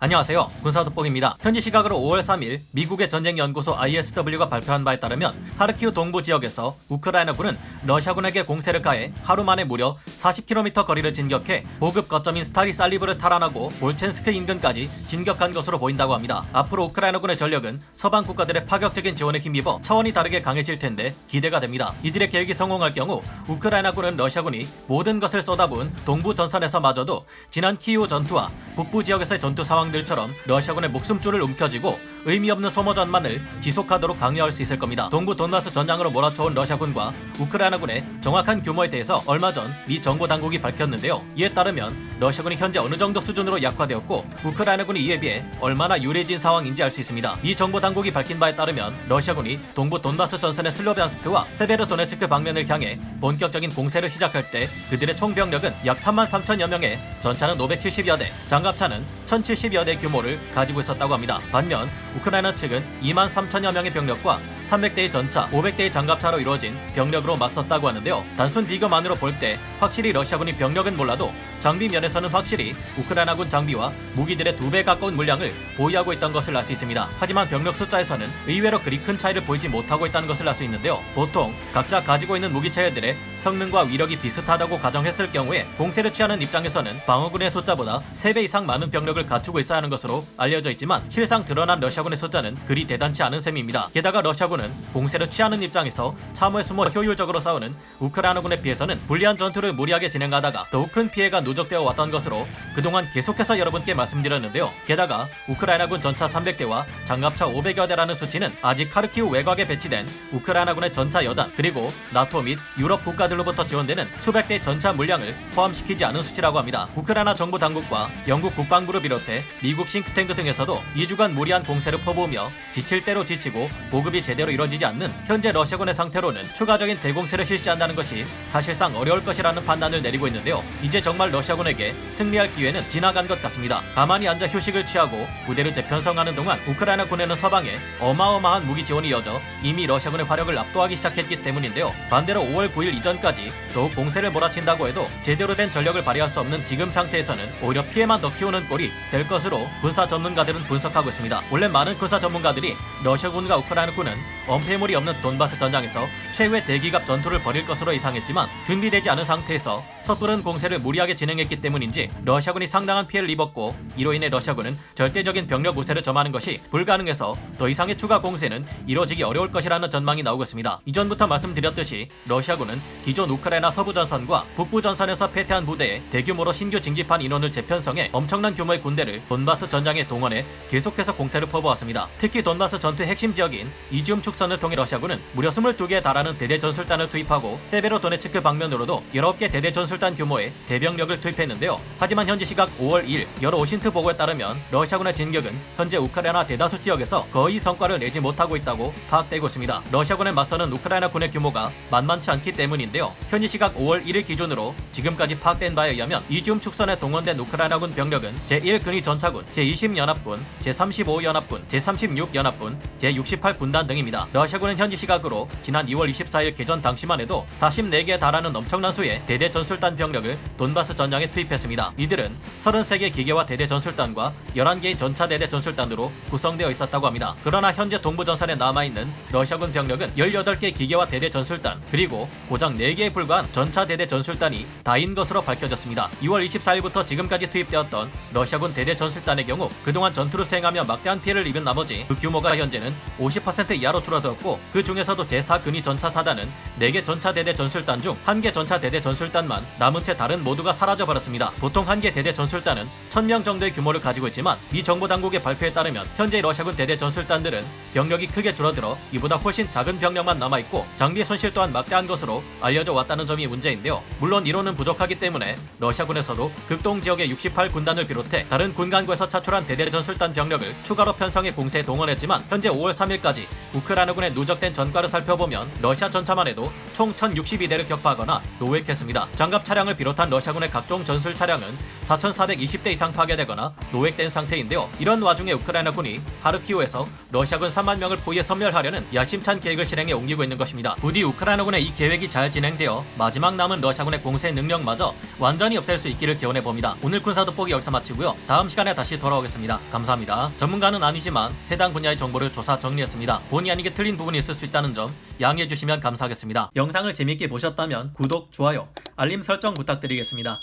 안녕하세요. 군사돋보기입니다. 현지 시각으로 5월 3일 미국의 전쟁연구소 ISW가 발표한 바에 따르면 하르키우 동부 지역에서 우크라이나군은 러시아군에게 공세를 가해 하루 만에 무려 40km 거리를 진격해 보급 거점인 스타리살리브를 탈환하고 볼첸스크 인근까지 진격한 것으로 보인다고 합니다. 앞으로 우크라이나군의 전력은 서방 국가들의 파격적인 지원에 힘입어 차원이 다르게 강해질 텐데 기대가 됩니다. 이들의 계획이 성공할 경우 우크라이나군은 러시아군이 모든 것을 쏟아부은 동부 전선에서마저도 지난 키이우 전투와 북부 지역에서의 전투 상황들처럼 러시아군의 목숨줄을 움켜쥐고 의미 없는 소모전만을 지속하도록 강요할 수 있을 겁니다. 동부 돈바스 전장으로 몰아쳐온 러시아군과 우크라이나군의 정확한 규모에 대해서 얼마 전 미 정보 당국이 밝혔는데요. 이에 따르면 러시아군이 현재 어느 정도 수준으로 약화되었고 우크라이나군이 이에 비해 얼마나 유리해진 상황인지 알 수 있습니다. 미 정보 당국이 밝힌 바에 따르면 러시아군이 동부 돈바스 전선의 슬로비안스크와 세베르도네츠크 방면을 향해 본격적인 공세를 시작할 때 그들의 총 병력은 약 33,000여 명에 전차는 570여 대, 장갑차는 1,070여 대 규모를 가지고 있었다고 합니다. 반면 우크라이나 측은 23,000여 명의 병력과 300대의 전차, 500대의 장갑차로 이루어진 병력으로 맞섰다고 하는데요. 단순 비교만으로 볼 때 확실히 러시아군이 병력은 몰라도 장비 면에서는 확실히 우크라이나군 장비와 무기들의 2배 가까운 물량을 보유하고 있던 것을 알 수 있습니다. 하지만 병력 숫자에서는 의외로 그리 큰 차이를 보이지 못하고 있다는 것을 알 수 있는데요. 보통 각자 가지고 있는 무기체계들의 성능과 위력이 비슷하다고 가정했을 경우에 공세를 취하는 입장에서는 방어군의 숫자보다 3배 이상 많은 병력을 갖추고 있어야 하는 것으로 알려져 있지만 실상 드러난 러시아군의 숫자는 그리 대단치 않은 셈입니다. 게다가 러시아군은 공세를 취하는 입장에서 참호에 숨어 효율적으로 싸우는 우크라이나군에 비해서는 불리한 전투를 무리하게 진행하다가 더욱 큰 피해가 누적되어 왔던 것으로 그동안 계속해서 여러분께 말씀드렸는데요. 게다가 우크라이나군 전차 300대와 장갑차 500여 대라는 수치는 아직 하르키우 외곽에 배치된 우크라이나군의 전차 여단 그리고 나토 및 유럽 국가들로부터 지원되는 수백 대의 전차 물량을 포함시키지 않은 수치라고 합니다. 우크라이나 정부 당국과 영국 국방부를 비롯해 미국 싱크탱크 등에서도 2주간 무리한 공세를 퍼부으며 지칠 대로 지치고 보급이 제대로 이뤄지지 않는 현재 러시아군의 상태로는 추가적인 대공세를 실시한다는 것이 사실상 어려울 것이라는 판단을 내리고 있는데요. 이제 정말 러시아군에게 승리할 기회는 지나간 것 같습니다. 가만히 앉아 휴식을 취하고 부대를 재편성하는 동안 우크라이나군에는 서방에 어마어마한 무기 지원이 이어져 이미 러시아군의 화력을 압도하기 시작했기 때문인데요. 반대로 5월 9일 이전까지 더욱 공세를 몰아친다고 해도 제대로 된 전력을 발휘할 수 없는 지금 상태에서는 오히려 피해만 더 키우는 꼴이 될 것으로 군사 전문가들은 분석하고 있습니다. 원래 많은 군사 전문가들이 러시아군과 우크라이나군은 엄폐물이 없는 돈바스 전장에서 최후의 대기갑 전투를 벌일 것으로 예상했지만 준비되지 않은 상태에서 섣부른 공세를 무리하게 진행했기 때문인지 러시아군이 상당한 피해를 입었고 이로 인해 러시아군은 절대적인 병력 우세를 점하는 것이 불가능해서 더 이상의 추가 공세는 이루어지기 어려울 것이라는 전망이 나오고 있습니다. 이전부터 말씀드렸듯이 러시아군은 기존 우크라이나 서부 전선과 북부 전선에서 패퇴한 부대에 대규모로 신규 징집한 인원을 재편성해 엄청난 규모의 군대를 돈바스 전장에 동원해 계속해서 공세를 퍼부었습니다. 특히 돈바스 전투의 핵심 지역인 이지움 축선을 통해 러시아군은 무려 22개에 달하는 대대 전술단을 투입하고 세베로도네츠크 방면으로도 19개 대대 전술단 규모의 대병력을 투입했는데요. 하지만 현지 시각 5월 2일 여러 오신트 보고에 따르면 러시아군의 진격은 현재 우크라이나 대다수 지역에서 거의 성과를 내지 못하고 있다고 파악되고 있습니다. 러시아군에 맞서는 우크라이나군의 규모가 만만치 않기 때문인데요. 현지 시각 5월 1일 기준으로 지금까지 파악된 바에 의하면 이지움 축선에 동원된 우크라이나군 병력은 제1근위 전차군, 제20연합군, 제35연합군, 제36연합군, 제68군단 등입니다. 러시아군은 현지 시각으로 지난 2월 24일 개전 당시만 해도 44개에 달하는 엄청난 수의 대대 전술단 병력을 돈바스 전장에 투입했습니다. 이들은 33개 기계화 대대 전술단과 11개의 전차 대대 전술단으로 구성되어 있었다고 합니다. 그러나 현재 동부 전선에 남아있는 러시아군 병력은 18개 기계화 대대 전술단 그리고 고작 4개에 불과한 전차 대대 전술단이 다인 것으로 밝혀졌습니다. 2월 24일부터 지금까지 투입되었던 러시아군 대대 전술단의 경우 그동안 전투를 수행하며 막대한 피해를 입은 나머지 그 규모가 현재는 50% 이하로 줄어들었고 그 중에서도 제4근위 전차 사단은 4개 전차 대대 전술단 중 1개 전차 대대 전술단만 남은 채 다른 모두가 사라져버렸습니다. 보통 1개 대대 전술단은 1000명 정도의 규모를 가지고 있지만 미 정보 당국의 발표에 따르면 현재 러시아군 대대 전술단들은 병력이 크게 줄어들어 이보다 훨씬 작은 병력만 남아있고 장비 손실 또한 막대한 것으로 알려져 왔다는 점이 문제인데요. 물론 이론은 부족하기 때문에 러시아군에서도 극동 지역의 68군단을 비롯해 다른 군간구에서 차출한 대대 전술단 병력을 추가로 편성해 공세에 동원했지만 현재 5월 3일까지 우크라이나군의 누적된 전과를 살펴보면 러시아 전차만 해도 총 1062대를 격파하거나 노획했습니다. 장갑 차량을 비롯한 러시아군의 각종 전술 차량은 4,420대 이상 파괴되거나 노획된 상태인데요. 이런 와중에 우크라이나군이 하르키우에서 러시아군 3만 명을 포위해 섬멸하려는 야심찬 계획을 실행에 옮기고 있는 것입니다. 부디 우크라이나군의 이 계획이 잘 진행되어 마지막 남은 러시아군의 공세 능력마저 완전히 없앨 수 있기를 기원해 봅니다. 오늘 군사 돋보기 여기서 마치고요. 다음 시간에 다시 돌아오겠습니다. 감사합니다. 전문가는 아니지만 해당 분야의 정보를 조사 정리했습니다. 본의 아니게 틀린 부분이 있을 수 있다는 점 양해해 주시면 감사하겠습니다. 영상을 재밌게 보셨다면 구독, 좋아요, 알림 설정 부탁드리겠습니다.